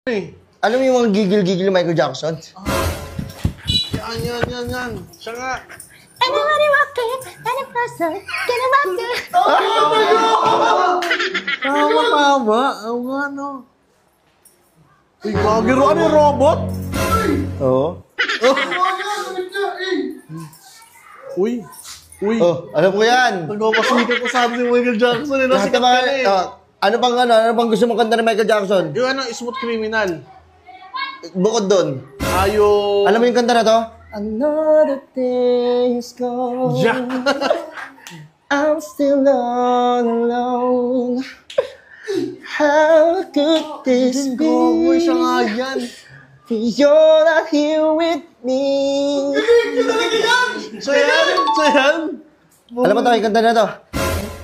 Alam mo yung mga gigil-gigil ni Michael Jackson? Yan. Siya nga. Anybody walking, any person, get a walking. Tama. Ang ano. Uy, gagiro. Ano yung robot? Oo. Uy. Oh, alam ko yan. Nagpapasikat ko sabi ni Michael Jackson. Lahat Nasikat naman, ka na eh. ano pang gusto mong kanta ni Michael Jackson? Yung ano, Smooth Criminal. Bukod doon. Alam mo yung kanta na to? Another day is gone. Yeah. I'm still alone. How could this be? Uy, siya nga yan. You're not here with me. Siya yan. Alam mo to, yung kanta na to?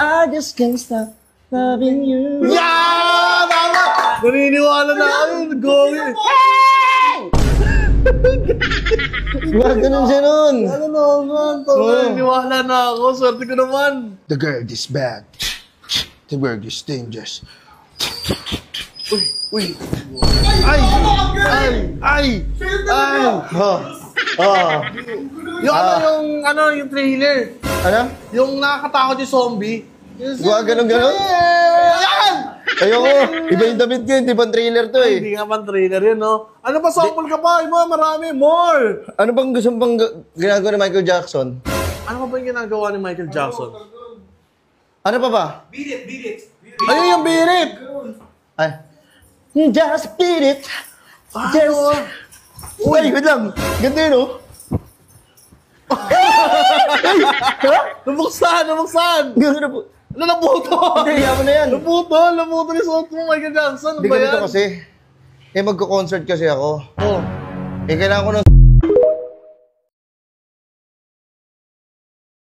I just can't stop loving you. Yeah! Tama! Naniniwala na ako. Going. Wag ganun siya nun. Ano naman? Naniniwala na ako. Swerte ko naman. The girl is bad. The girl is dangerous. Uy. Ay! Yung trailer. Ano? Yung nakakatakot yung zombie. Wag ganun. Yan! Ayoko. Iba yung damit ko. Hindi pang trailer to eh. Hindi nga man trailer yun, no? Ano pa, sample ka pa? Iba, marami. More! Ano bang gusto pang ginagawa ni Michael Jackson? Ano pa ba yung ginagawa ni Michael Jackson? Ano pa ba? Beat it. Ayun yung birit! Ay. Just beat it. Just... Uy, wait lang. Ganda yun, oh. Nabuksan! Ganda po. Ano naputo? Hindi, yaman na yan. Naputo ni suot mo, Michael Jackson. Ano Hindi ba ganito yan? kasi. Magko-concert kasi ako. Oh. Kailangan ko ng